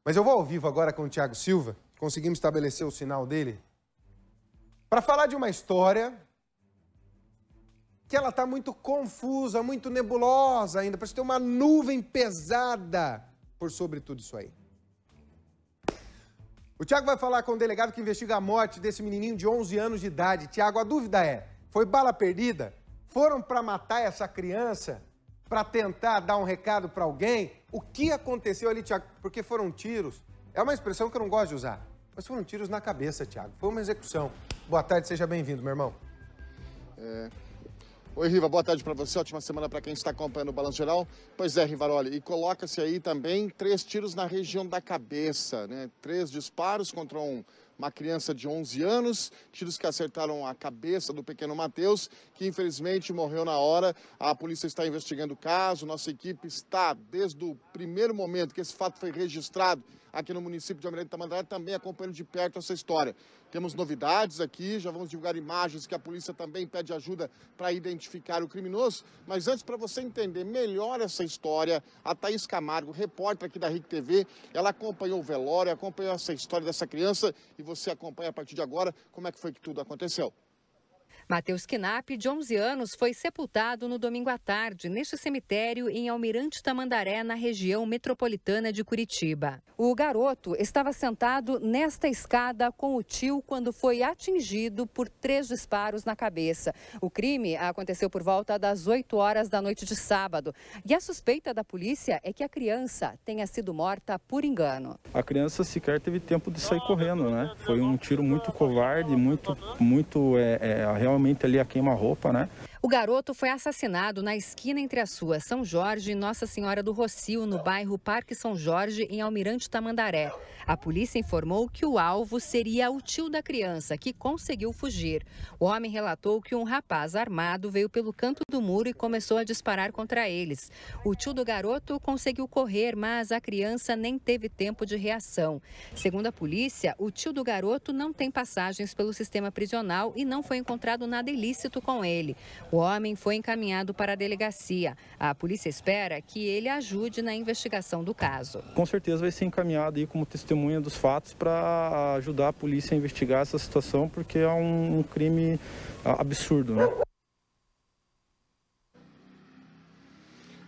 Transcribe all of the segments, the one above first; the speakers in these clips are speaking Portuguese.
Mas eu vou ao vivo agora com o Thiago Silva, conseguimos estabelecer o sinal dele, para falar de uma história que ela está muito confusa, muito nebulosa ainda, parece ter uma nuvem pesada por sobre tudo isso aí. O Thiago vai falar com o delegado que investiga a morte desse menininho de 11 anos de idade. Thiago, a dúvida é, foi bala perdida? Foram para matar essa criança? Para tentar dar um recado para alguém? O que aconteceu ali, Thiago? Porque foram tiros. É uma expressão que eu não gosto de usar, mas foram tiros na cabeça, Thiago. Foi uma execução. Boa tarde, seja bem-vindo, meu irmão. Oi, Riva, boa tarde para você, ótima semana para quem está acompanhando o Balanço Geral. Pois é, Rivaroli, e coloca-se aí também 3 tiros na região da cabeça, né? 3 disparos contra uma criança de 11 anos, tiros que acertaram a cabeça do pequeno Matheus, que infelizmente morreu na hora. A polícia está investigando o caso, nossa equipe está, desde o primeiro momento que esse fato foi registrado aqui no município de Almirante Tamandaré, também acompanhando de perto essa história. Temos novidades aqui, já vamos divulgar imagens que a polícia também pede ajuda para identificar o criminoso. Mas antes, para você entender melhor essa história, a Thaís Camargo, repórter aqui da RIC TV, ela acompanhou o velório, acompanhou essa história dessa criança e você acompanha a partir de agora como é que foi que tudo aconteceu. Matheus Knapp, de 11 anos, foi sepultado no domingo à tarde, neste cemitério em Almirante Tamandaré, na região metropolitana de Curitiba. O garoto estava sentado nesta escada com o tio quando foi atingido por 3 disparos na cabeça. O crime aconteceu por volta das 8 horas da noite de sábado. E a suspeita da polícia é que a criança tenha sido morta por engano. A criança sequer teve tempo de sair correndo, né? Foi um tiro muito covarde, realmente ali a queima-roupa, né? O garoto foi assassinado na esquina entre as ruas São Jorge e Nossa Senhora do Rocio, no bairro Parque São Jorge, em Almirante Tamandaré. A polícia informou que o alvo seria o tio da criança, que conseguiu fugir. O homem relatou que um rapaz armado veio pelo canto do muro e começou a disparar contra eles. O tio do garoto conseguiu correr, mas a criança nem teve tempo de reação. Segundo a polícia, o tio do garoto não tem passagens pelo sistema prisional e não foi encontrado nada ilícito com ele. O homem foi encaminhado para a delegacia. A polícia espera que ele ajude na investigação do caso. Com certeza vai ser encaminhado aí como testemunha dos fatos para ajudar a polícia a investigar essa situação, porque é um crime absurdo, né?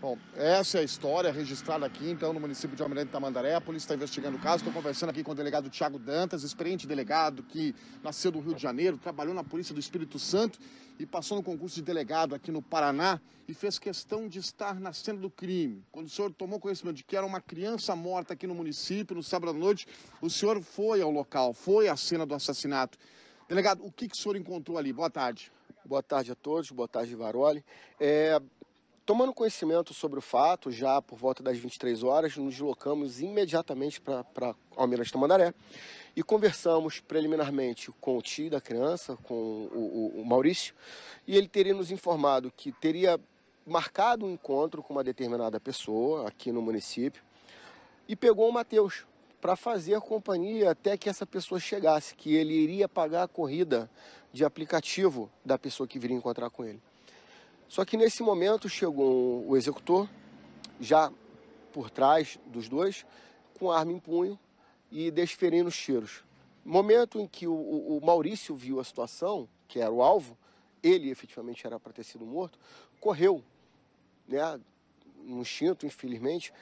Bom, essa é a história registrada aqui, então, no município de Almirante Tamandaré. A polícia está investigando o caso. Estou conversando aqui com o delegado Thiago Dantas, experiente delegado que nasceu do Rio de Janeiro, trabalhou na Polícia do Espírito Santo e passou no concurso de delegado aqui no Paraná e fez questão de estar na cena do crime. Quando o senhor tomou conhecimento de que era uma criança morta aqui no município, no sábado à noite, o senhor foi ao local, foi à cena do assassinato. Delegado, o que o senhor encontrou ali? Boa tarde. Boa tarde a todos, boa tarde, Varoli. Tomando conhecimento sobre o fato, já por volta das 23 horas, nos deslocamos imediatamente para Almirante Tamandaré e conversamos preliminarmente com o tio da criança, com o Maurício, e ele teria nos informado que teria marcado um encontro com uma determinada pessoa aqui no município e pegou o Matheus para fazer companhia até que essa pessoa chegasse, que ele iria pagar a corrida de aplicativo da pessoa que viria encontrar com ele. Só que nesse momento chegou o executor, já por trás dos dois, com a arma em punho e desferindo os tiros. Momento em que o Maurício viu a situação, que era o alvo, ele efetivamente era para ter sido morto, correu, né, no instinto, infelizmente.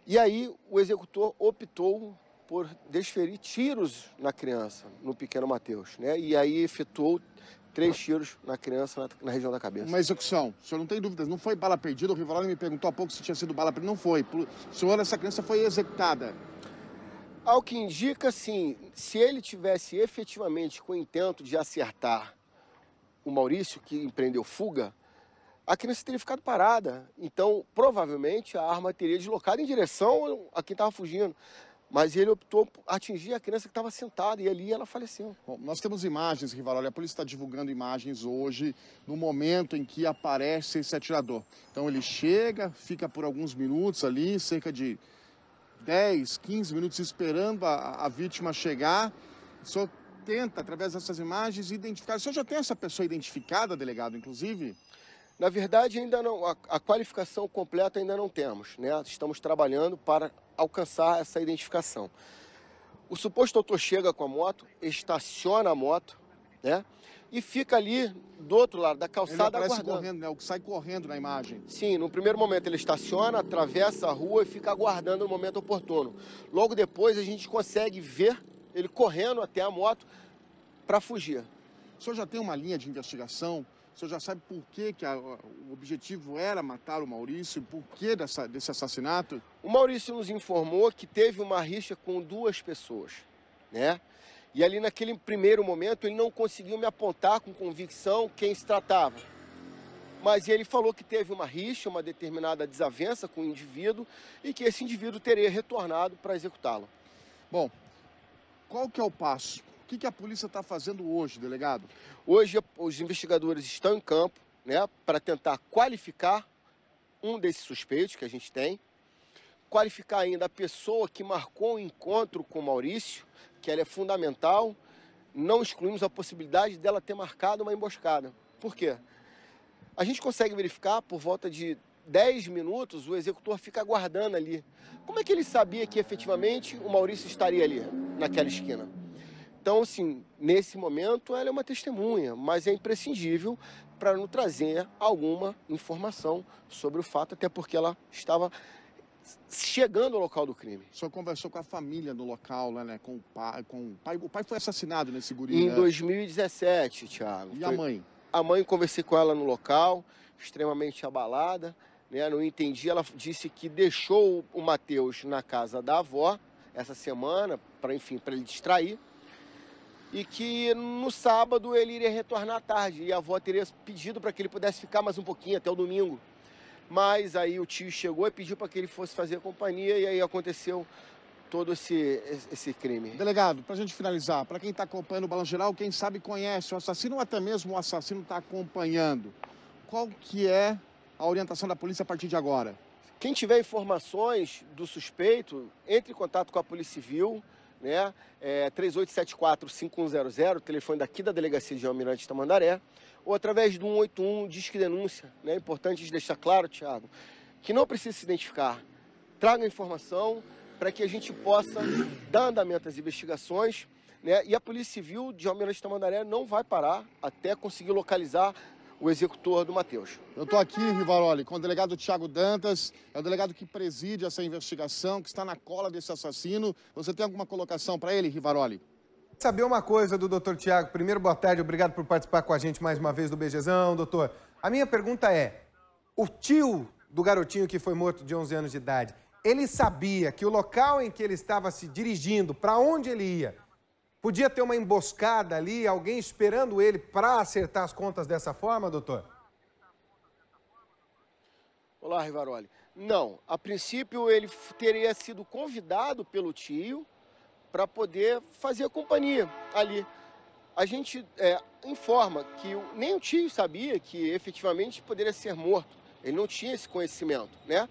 E aí o executor optou por desferir tiros na criança, no pequeno Matheus, né, e aí efetuou 3 tiros na criança na região da cabeça. Uma execução, o senhor não tem dúvidas, não foi bala perdida? O Rivaroli me perguntou há pouco se tinha sido bala perdida, não foi. O senhor, essa criança foi executada? Ao que indica, sim, se ele tivesse efetivamente com o intento de acertar o Maurício, que empreendeu fuga, a criança teria ficado parada. Então, provavelmente, a arma teria deslocado em direção a quem estava fugindo. Mas ele optou por atingir a criança que estava sentada e ali ela faleceu. Bom, nós temos imagens, Rivaroli, a polícia está divulgando imagens hoje, no momento em que aparece esse atirador. Então ele chega, fica por alguns minutos ali, cerca de 10, 15 minutos esperando a vítima chegar. O senhor tenta, através dessas imagens, identificar. O senhor já tem essa pessoa identificada, delegado, inclusive? Na verdade, ainda não, a qualificação completa ainda não temos, né? Estamos trabalhando para alcançar essa identificação. O suposto autor chega com a moto, estaciona a moto, né? E fica ali do outro lado da calçada aguardando. Correndo, né? O que sai correndo na imagem. Sim, no primeiro momento ele estaciona, atravessa a rua e fica aguardando o momento oportuno. Logo depois a gente consegue ver ele correndo até a moto para fugir. O senhor já tem uma linha de investigação? O senhor já sabe por que o objetivo era matar o Maurício? Por que desse assassinato? O Maurício nos informou que teve uma rixa com 2 pessoas, né? E ali naquele primeiro momento ele não conseguiu me apontar com convicção quem se tratava. Mas ele falou que teve uma rixa, uma determinada desavença com o indivíduo e que esse indivíduo teria retornado para executá-lo. Bom, qual que é o passo? O que a polícia está fazendo hoje, delegado? Hoje os investigadores estão em campo, né, para tentar qualificar um desses suspeitos que a gente tem, qualificar ainda a pessoa que marcou o encontro com o Maurício, que ela é fundamental. Não excluímos a possibilidade dela ter marcado uma emboscada. Por quê? A gente consegue verificar, por volta de 10 minutos, o executor fica aguardando ali. Como é que ele sabia que efetivamente o Maurício estaria ali, naquela esquina? Então, assim, nesse momento ela é uma testemunha, mas é imprescindível para nos trazer alguma informação sobre o fato, até porque ela estava chegando ao local do crime. O senhor conversou com a família no local, né? Com o pai. O pai foi assassinado nesse guri, Em né? 2017, Thiago. E a mãe? A mãe, conversei com ela no local, extremamente abalada, né? Não entendi. Ela disse que deixou o Matheus na casa da avó essa semana, para ele distrair. E que no sábado ele iria retornar à tarde. E a avó teria pedido para que ele pudesse ficar mais um pouquinho, até o domingo. Mas aí o tio chegou e pediu para que ele fosse fazer companhia e aí aconteceu todo esse crime. Delegado, para a gente finalizar, para quem está acompanhando o Balanço Geral, quem sabe conhece o assassino ou até mesmo o assassino está acompanhando, qual que é a orientação da polícia a partir de agora? Quem tiver informações do suspeito, entre em contato com a Polícia Civil, né? 3874-5100, telefone daqui da Delegacia de Almirante Tamandaré, ou através do 181, Disque Denúncia. É importante deixar claro, Thiago, que não precisa se identificar. Traga informação para que a gente possa dar andamento às investigações, né? E a Polícia Civil de Almirante Tamandaré não vai parar até conseguir localizar o executor do Matheus. Eu estou aqui, Rivaroli, com o delegado Thiago Dantas, é o delegado que preside essa investigação, que está na cola desse assassino. Você tem alguma colocação para ele, Rivaroli? Saber uma coisa do doutor Thiago. Primeiro, boa tarde, obrigado por participar com a gente mais uma vez do BGzão, doutor. A minha pergunta é, o tio do garotinho que foi morto de 11 anos de idade, ele sabia que o local em que ele estava se dirigindo, para onde ele ia, podia ter uma emboscada ali, alguém esperando ele para acertar as contas dessa forma, doutor? Olá, Rivaroli. Não, a princípio ele teria sido convidado pelo tio para poder fazer companhia ali. A gente informa que nem o tio sabia que efetivamente poderia ser morto. Ele não tinha esse conhecimento, né?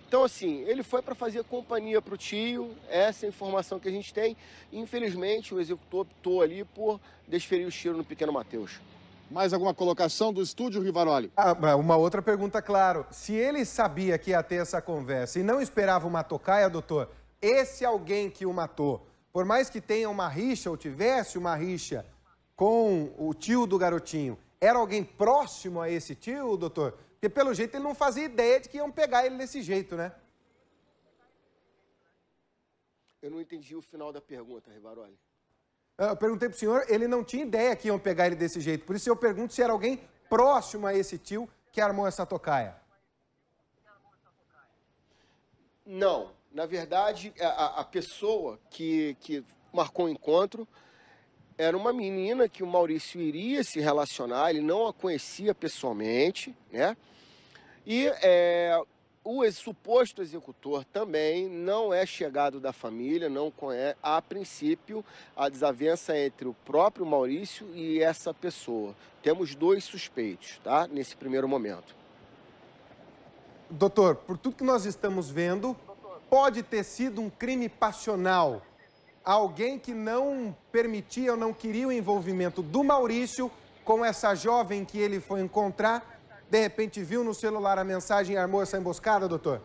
Então, assim, ele foi para fazer companhia para o tio, essa é a informação que a gente tem. Infelizmente, o executor optou ali por desferir o tiro no pequeno Matheus. Mais alguma colocação do estúdio, Rivaroli? Uma outra pergunta, claro. Se ele sabia que ia ter essa conversa e não esperava uma tocaia, doutor, esse alguém que o matou, por mais que tenha uma rixa ou tivesse uma rixa com o tio do garotinho, era alguém próximo a esse tio, doutor? Porque, pelo jeito, ele não fazia ideia de que iam pegar ele desse jeito, né? Eu não entendi o final da pergunta, Rivaroli. Eu perguntei pro senhor, ele não tinha ideia que iam pegar ele desse jeito. Por isso eu pergunto se era alguém próximo a esse tio que armou essa tocaia. Não. Na verdade, a pessoa que marcou o encontro era uma menina que o Maurício iria se relacionar, ele não a conhecia pessoalmente, né? E o suposto executor também não é chegado da família, não conhece, a princípio, a desavença entre o próprio Maurício e essa pessoa. Temos 2 suspeitos, tá? Nesse primeiro momento. Doutor, por tudo que nós estamos vendo, pode ter sido um crime passional. Alguém que não permitia ou não queria o envolvimento do Maurício com essa jovem que ele foi encontrar, de repente viu no celular a mensagem e armou essa emboscada, doutor?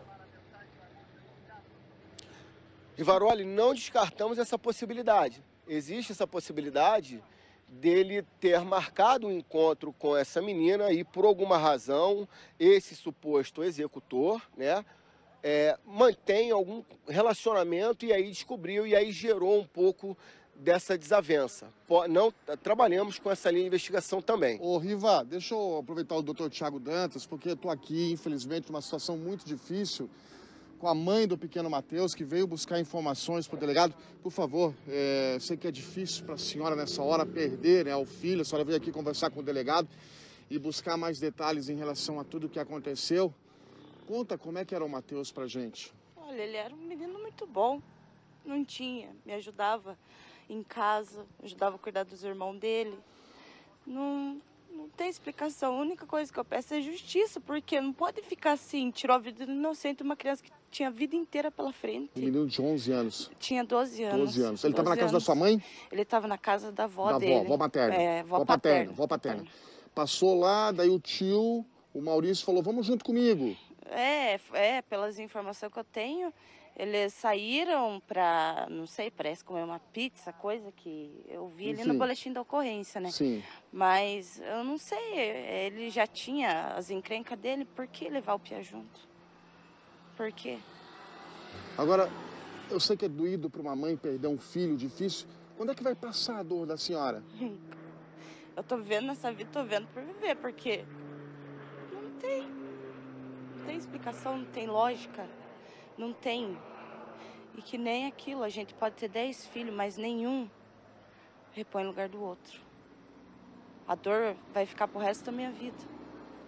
Rivaroli, não descartamos essa possibilidade. Existe essa possibilidade dele ter marcado um encontro com essa menina e, por alguma razão, esse suposto executor, né, mantém algum relacionamento e aí descobriu e aí gerou um pouco dessa desavença. Não trabalhamos com essa linha de investigação também. Ô, Riva, deixa eu aproveitar o doutor Thiago Dantas, porque eu estou aqui, infelizmente, numa situação muito difícil, com a mãe do pequeno Matheus, que veio buscar informações para o delegado. Por favor, sei que é difícil para a senhora nessa hora perder, né, o filho. A senhora veio aqui conversar com o delegado e buscar mais detalhes em relação a tudo o que aconteceu. Conta como é que era o Matheus pra gente. Olha, ele era um menino muito bom. Não tinha, me ajudava em casa, ajudava a cuidar dos irmãos dele. Não tem explicação. A única coisa que eu peço é justiça, porque não pode ficar assim, tirou a vida do inocente, uma criança que tinha a vida inteira pela frente. Um menino de 11 anos. Tinha 12 anos. 12 anos. Ele estava na casa da sua mãe? Ele estava na casa da avó dele. Vó materna. Vó paterna. Passou lá, daí o tio, o Maurício, falou, vamos junto comigo. Pelas informações que eu tenho, eles saíram pra, não sei, parece comer uma pizza, coisa que eu vi ali no boletim da ocorrência, né? Sim. Mas eu não sei, ele já tinha as encrencas dele, por que levar o Pia junto? Por quê? Agora, eu sei que é doído para uma mãe perder um filho difícil. Quando é que vai passar a dor da senhora? Eu tô vivendo nessa vida, tô vendo por viver, porque não tem explicação, não tem lógica, não tem. E que nem aquilo, a gente pode ter 10 filhos, mas nenhum repõe no lugar do outro. A dor vai ficar pro resto da minha vida.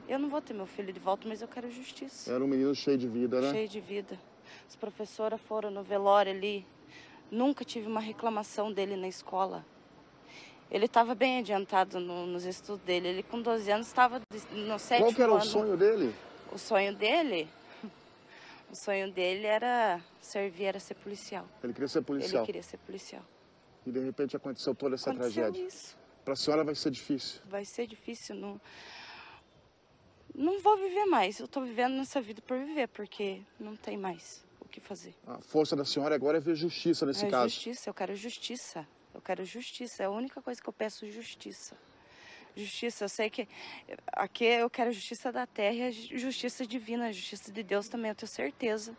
Eu não vou ter meu filho de volta, mas eu quero justiça. Era um menino cheio de vida, né? Cheio de vida. As professoras foram no velório ali, nunca tive uma reclamação dele na escola. Ele estava bem adiantado nos estudos dele. Ele com 12 anos estava no 7º ano. Qual que era o sonho dele? O sonho dele era servir, era ser policial. Ele queria ser policial? Ele queria ser policial. E de repente aconteceu toda essa tragédia? Isso. Para a senhora vai ser difícil? Vai ser difícil. Não vou viver mais. Eu estou vivendo nessa vida por viver, porque não tem mais o que fazer. A força da senhora agora é ver justiça nesse caso. Justiça, eu quero justiça. Eu quero justiça. É a única coisa que eu peço, justiça. Justiça, eu sei que aqui eu quero justiça da terra e justiça divina, justiça de Deus também, eu tenho certeza.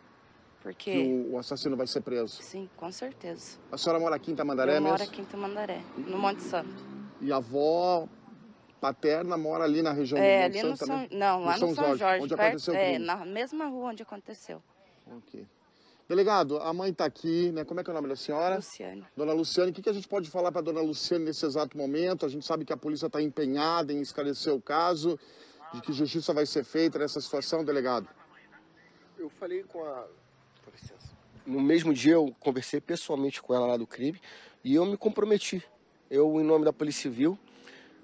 Porque... Que o assassino vai ser preso? Sim, com certeza. A senhora mora aqui em Tamandaré mesmo? Eu moro aqui em Tamandaré, no Monte Santo. E a avó paterna mora ali na região do Monte Santo também? Não, lá no São Jorge, onde perto, aconteceu o crime? na mesma rua onde aconteceu. Ok. Delegado, a mãe está aqui, né? Como é que é o nome da senhora? Luciane. Dona Luciane, o que a gente pode falar para dona Luciane nesse exato momento? A gente sabe que a polícia está empenhada em esclarecer o caso, de que justiça vai ser feita nessa situação, delegado. Eu falei com a... Com licença. No mesmo dia eu conversei pessoalmente com ela lá do crime e eu me comprometi. Eu, em nome da Polícia Civil,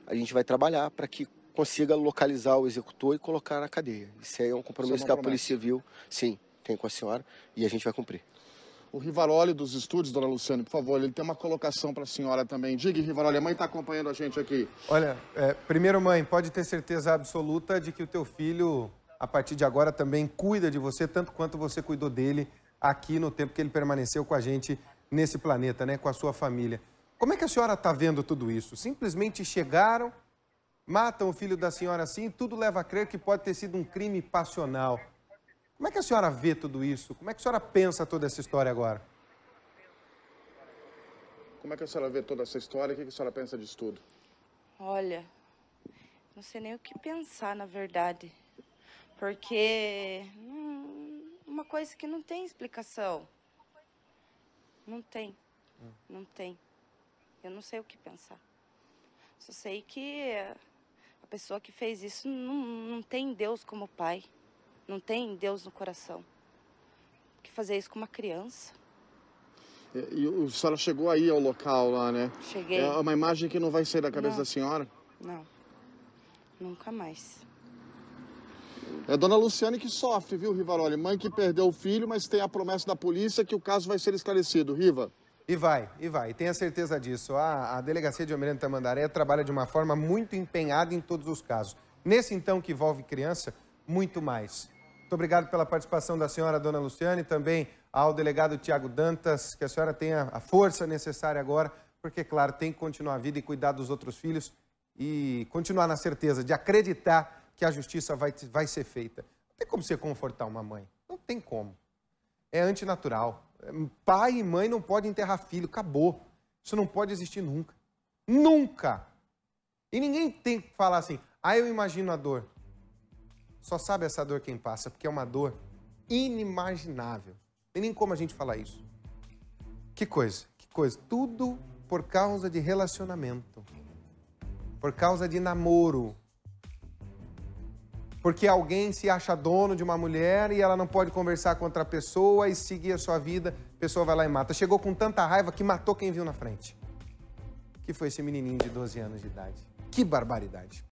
a gente vai trabalhar para que consiga localizar o executor e colocar na cadeia. Isso aí é um compromisso que a Polícia Civil, sim, tem com a senhora e a gente vai cumprir. O Rivaroli dos estúdios, dona Luciane, por favor, ele tem uma colocação para a senhora também. Diga, Rivaroli, a mãe está acompanhando a gente aqui. Olha, primeiro, mãe, pode ter certeza absoluta de que o teu filho, a partir de agora, também cuida de você, tanto quanto você cuidou dele aqui no tempo que ele permaneceu com a gente nesse planeta, né, com a sua família. Como é que a senhora está vendo tudo isso? Simplesmente chegaram, matam o filho da senhora assim, tudo leva a crer que pode ter sido um crime passional. Como é que a senhora vê tudo isso? Como é que a senhora pensa toda essa história agora? Como é que a senhora vê toda essa história? O que a senhora pensa disso tudo? Olha, não sei nem o que pensar, na verdade. Porque uma coisa que não tem explicação. Não tem. Não tem. Eu não sei o que pensar. Só sei que a pessoa que fez isso não tem Deus como pai. Não tem Deus no coração. Que fazer isso com uma criança? E a senhora chegou aí ao local lá, né? Cheguei. É uma imagem que não vai sair da cabeça da senhora? Não. Nunca mais. É dona Luciane que sofre, viu, Rivaroli? Mãe que perdeu o filho, mas tem a promessa da polícia que o caso vai ser esclarecido. Riva? E vai. Tenha certeza disso. A Delegacia de Almirante Tamandaré trabalha de uma forma muito empenhada em todos os casos. Nesse, então, que envolve criança, muito mais. Muito obrigado pela participação da senhora, dona Luciane, também ao delegado Tiago Dantas, que a senhora tenha a força necessária agora, porque, claro, tem que continuar a vida e cuidar dos outros filhos e continuar na certeza de acreditar que a justiça vai ser feita. Não tem como você confortar uma mãe, não tem como. É antinatural. Pai e mãe não podem enterrar filho, acabou. Isso não pode existir nunca. Nunca! E ninguém tem que falar assim, eu imagino a dor. Só sabe essa dor quem passa, porque é uma dor inimaginável. Tem nem como a gente falar isso. Que coisa, que coisa. Tudo por causa de relacionamento. Por causa de namoro. Porque alguém se acha dono de uma mulher e ela não pode conversar com outra pessoa e seguir a sua vida, a pessoa vai lá e mata. Chegou com tanta raiva que matou quem viu na frente. Que foi esse menininho de 12 anos de idade. Que barbaridade.